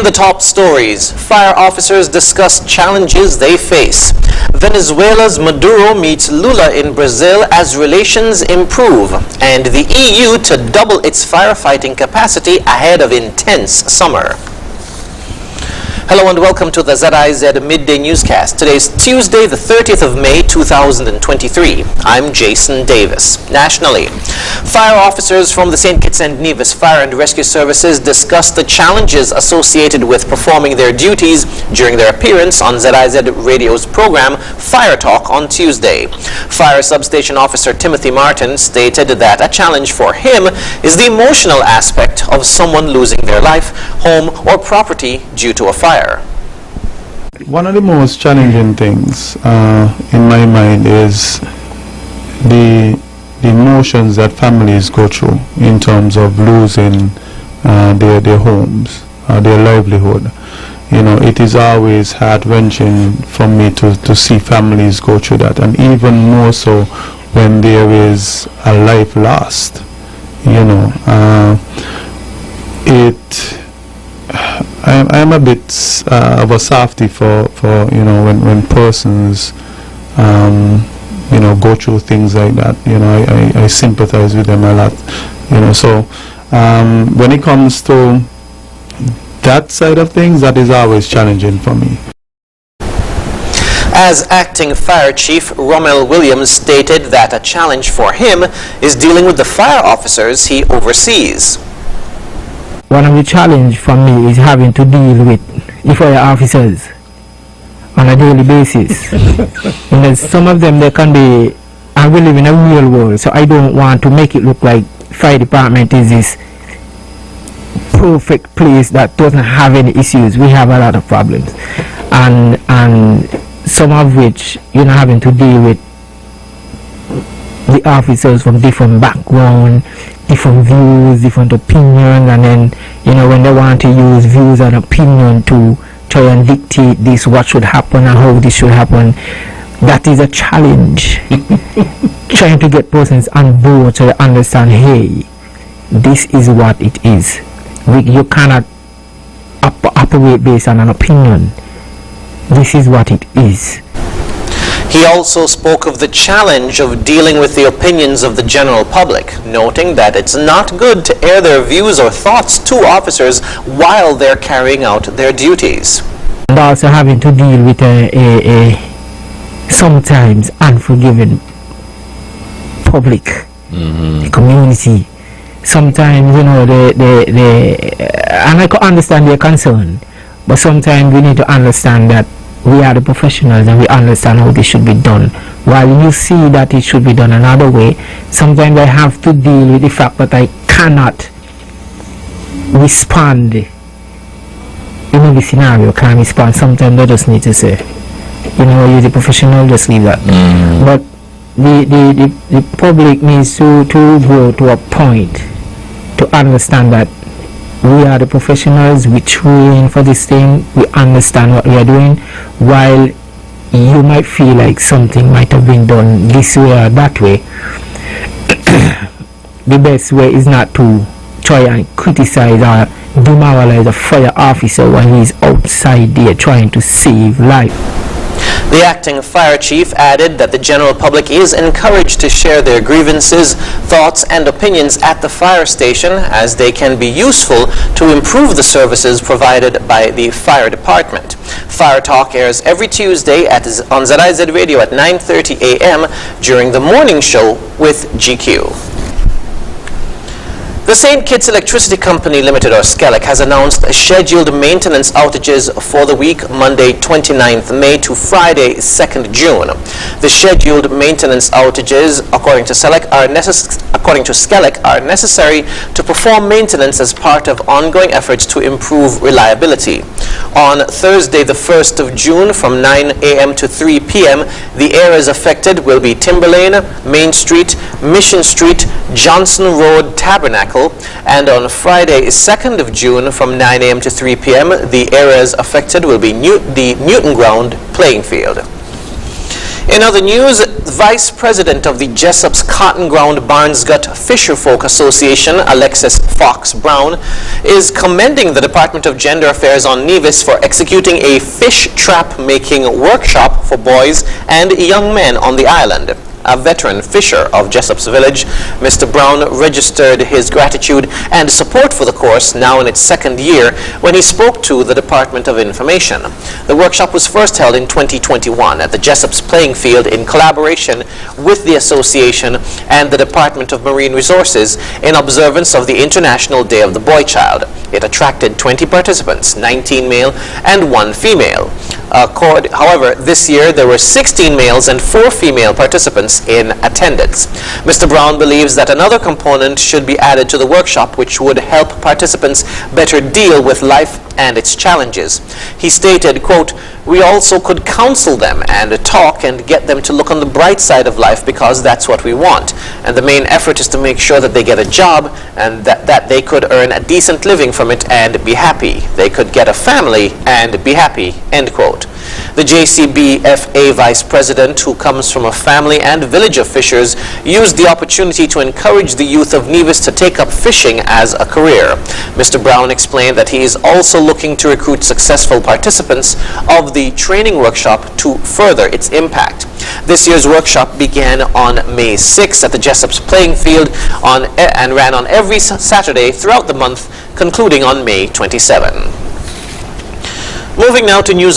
In the top stories, fire officers discuss challenges they face. Venezuela's Maduro meets Lula in Brazil as relations improve. And the EU to double its firefighting capacity ahead of intense summer. Hello and welcome to the ZIZ Midday Newscast. Today is Tuesday, the 30th of May, 2023. I'm Jason Davis. Nationally, fire officers from the St. Kitts and Nevis Fire and Rescue Services discussed the challenges associated with performing their duties during their appearance on ZIZ Radio's program Fire Talk on Tuesday. Fire Substation Officer Timothy Martin stated that a challenge for him is the emotional aspect of someone losing their life, home, or property due to a fire. One of the most challenging things in my mind is the emotions that families go through in terms of losing their homes, their livelihood. You know, it is always heart-wrenching for me to see families go through that, and even more so when there is a life lost. You know, I am a bit of a softie for you know, when persons you know, go through things like that. You know, I sympathize with them a lot. You know, so when it comes to that side of things, that is always challenging for me. As acting fire chief, Rommel Williams stated that a challenge for him is dealing with the fire officers he oversees. One of the challenge for me is having to deal with the fire officers on a daily basis. And some of them, they can be, and we live in a real world, so I don't want to make it look like fire department is this perfect place that doesn't have any issues. We have a lot of problems, and some of which you're not having to deal with the officers from different background, different views, different opinions, and then, you know, when they want to use views and opinion to try and dictate this, what should happen and how this should happen, that is a challenge. Trying to get persons on board so they understand, hey, this is what it is. You cannot operate based on an opinion. This is what it is. He also spoke of the challenge of dealing with the opinions of the general public, noting that it's not good to air their views or thoughts to officers while they're carrying out their duties. And also having to deal with a sometimes unforgiving public, community. Sometimes, you know, and I can understand their concern, but sometimes we need to understand that we are the professionals and we understand how this should be done. While you see that it should be done another way, sometimes I have to deal with the fact that I cannot respond in every scenario. Can't respond. Sometimes I just need to say, you know, you're the professional, just leave that. But the public needs to grow to a point to understand that we are the professionals, we train for this thing, we understand what we are doing, while you might feel like something might have been done this way or that way. The best way is not to try and criticize or demoralize a fire officer when he's outside there trying to save life. The acting fire chief added that the general public is encouraged to share their grievances, thoughts, and opinions at the fire station, as they can be useful to improve the services provided by the fire department. Fire Talk airs every Tuesday on ZIZ Radio at 9:30 a.m. during the morning show with GQ. The St. Kitts Electricity Company Limited, or SCELEC, has announced scheduled maintenance outages for the week Monday 29th May to Friday 2nd June. The scheduled maintenance outages, according to SCELEC, are necessary to perform maintenance as part of ongoing efforts to improve reliability. On Thursday the 1st of June from 9 a.m. to 3 p.m., the areas affected will be Timberlane, Main Street, Mission Street, Johnson Road, Tabernacle, and on Friday, 2nd of June, from 9 a.m. to 3 p.m., the areas affected will be the Newton Ground playing field. In other news, Vice President of the Jessup's Cotton Ground Barnsgut Fisherfolk Association, Alexis Fox Brown, is commending the Department of Gender Affairs on Nevis for executing a fish trap making workshop for boys and young men on the island. A veteran fisher of Jessup's Village, Mr. Brown registered his gratitude and support for the course, now in its second year, when he spoke to the Department of Information. The workshop was first held in 2021 at the Jessup's playing field in collaboration with the association and the Department of Marine Resources in observance of the International Day of the Boy Child. It attracted 20 participants, 19 male and 1 female. However, this year there were 16 males and 4 female participants in attendance. Mr. Brown believes that another component should be added to the workshop which would help participants better deal with life and its challenges. He stated, quote, "We also could counsel them and talk and get them to look on the bright side of life because that's what we want. And the main effort is to make sure that they get a job and that they could earn a decent living from it and be happy. They could get a family and be happy," end quote. The JCBFA Vice President, who comes from a family and village of fishers, used the opportunity to encourage the youth of Nevis to take up fishing as a career. Mr. Brown explained that he is also looking to recruit successful participants of the training workshop to further its impact. This year's workshop began on May 6 at the Jessup's playing field and ran on every Saturday throughout the month, concluding on May 27. Moving now to news